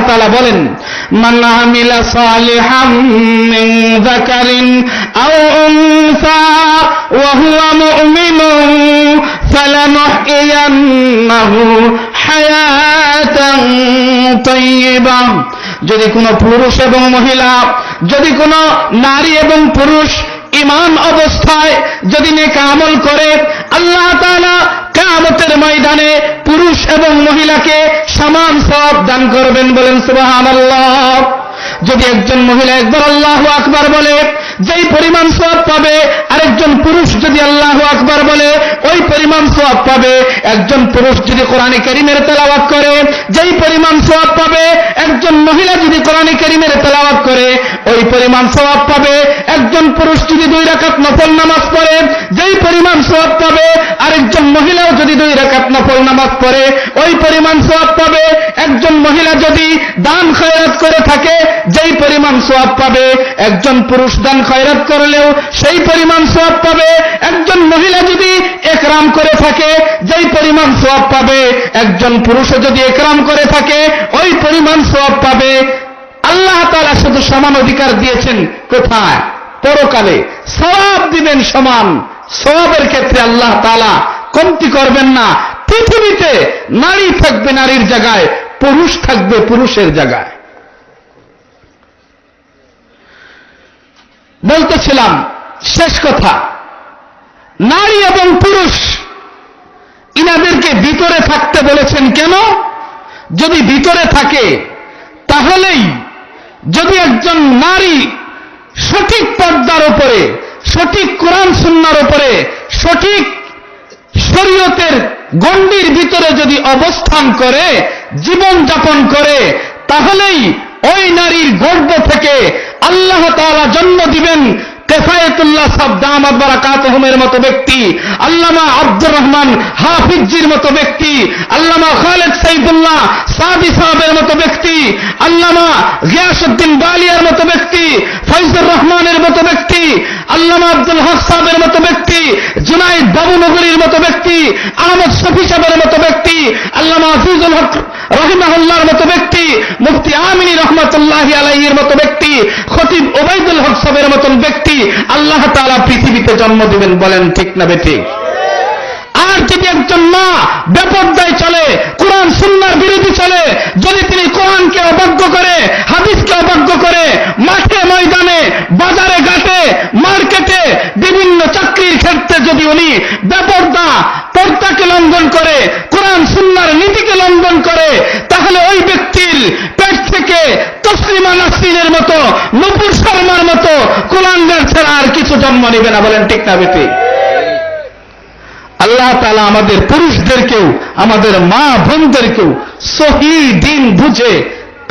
তাআলা বলেন, মান আমিলা সালিহাম মিন যাকারিন আও উনসা ওয়া হুয়া মুমিনুন ফালানুহইয়ান্নাহু হায়াতান তাইয়্যিবাহ। যদি কোনো পুরুষ এবং মহিলা, যদি কোনো নারী এবং পুরুষ ঈমান অবস্থায় যদি নেক আমল করে, আল্লাহ তাআলা কিয়ামতের ময়দানে পুরুষ এবং মহিলাকে সমান সওয়াব দান করবেন। বলেন সুবহানাল্লাহ। যদি একজন মহিলা একবার আল্লাহু আকবার বলে, যেই পরিমাণ সওয়াব পাবে আরেকজন পুরুষ যদি আল্লাহু আকবার বলে ওই পরিমাণ সওয়াব পাবে। একজন পুরুষ যদি কোরআনে কারীমের তেলাওয়াত করে যেই পরিমাণ সওয়াব পাবে, একজন মহিলা যদি কোরআনে কারীমের তেলাওয়াত করে ওই পরিমাণ সওয়াব পাবে। একজন পুরুষ যদি 2 রাকাত নফল নামাজ পড়ে যেই পরিমাণ সওয়াব পাবে, আরেকজন মহিলাও যদি 2 রাকাত নফল নামাজ পড়ে ওই পরিমাণ সওয়াব পাবে। একজন মহিলা যদি দান খয়রাত করে থাকে যেই পরিমাণ সওয়াব পাবে, একজন পুরুষ দান খয়রাত করলেও সেই পরিমাণ সওয়াব পাবে। একজন মহিলা যদি একরাম করে থাকে যেই পরিমাণ সওয়াব পাবে, একজন পুরুষও যদি একরাম করে থাকে ওই পরিমাণ সওয়াব পাবে। আল্লাহ তাআলা শুধু সমান অধিকার দিয়েছেন কোথায়? পরকালে সওয়াব দিবেন সমান। সওয়াবের ক্ষেত্রে আল্লাহ তাআলা কমতি করবেন না। পৃথিবীতে নারী থাকবে নারীর জায়গায়, পুরুষ থাকবে পুরুষের জায়গায়। বলতেছিলাম শেষ কথা, নারী এবং পুরুষ ইনাদেরকে ভিতরে থাকতে বলেছেন কেন? যদি ভিতরে থাকে তাহলেই, যদি একজন নারী সঠিক পর্দার উপরে, সঠিক কোরআন সুন্নাহর উপরে, সঠিক শরীয়তের গণ্ডির ভিতরে যদি অবস্থান করে, জীবন যাপন করে, তাহলেই ওই নারীর গর্ভ থেকে আল্লাহ তাআলা জন্ম দিবেন কেফায়েতুল্লাহ সাহেব দামাত বারাকাতুহুমের মতো ব্যক্তি, আল্লামা আব্দুর রহমান হাফিজির মতো ব্যক্তি, আল্লামা খালেদ সাইফুল্লাহ সাদি সাহেবের মতো ব্যক্তি, আল্লামা গিয়াসউদ্দিন বালিয়ার মতো ব্যক্তি, ফয়জুর রহমানের মতো ব্যক্তি, আল্লামা আব্দুল হক সাহেবের মতো ব্যক্তি, জুনাইদ বাবুনগরীর মতো ব্যক্তি, আহমদ শফি সাহেবের মতো ব্যক্তি, আল্লামা হাফিজুল হক রাহিমাহুল্লাহর মতো ব্যক্তি, মুফতি আমিনী রহমাতুল্লাহি আলাইহির মতো ব্যক্তি, খতিব ওবাইদুল হক সাহেবের মতো ব্যক্তি আল্লাহ তাআলা পৃথিবীতে জন্ম দিবেন। বলেন ঠিক না বেঠিক? আর যদি একজন মা বেপরদায় চলে, কোরআন সুন্নাহর বিরোধী চলে, যদি তিনি কোরআনকে অবজ্ঞ করে, হাদিসকে অবজ্ঞ করে, মাঠে ময়দানে বাজারে ঘাটে মার্কেটে বিভিন্ন চাকরির ক্ষেত্রে যদি উনি বেপরদা পর্দাকে লঙ্ঘন করে, কোরআন সুন্নাহর নীতিকে লঙ্ঘন করে, তাহলে ওই ব্যক্তির পেট থেকে তসলিমা নাসরিনের মতো, নূপুর শর্মার মতো কুলাঙ্গার ছাড়া আর কিছু জন্ম নেবে না। বলেন ঠিক না বেঠিক? আল্লাহ তাআলা আমাদের পুরুষদেরকেও, আমাদের মা বোনদেরকেও সহি দ্বীন বুঝে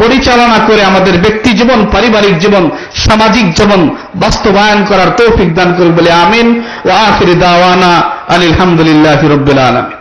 পরিচালনা করে আমাদের ব্যক্তি জীবন, পারিবারিক জীবন, সামাজিক জীবন বাস্তবায়ন করার তৌফিক দান করুন বলে আমিন। ওয়া আখিরু দাওয়ানা আলহামদুলিল্লাহি রাব্বিল আলামিন।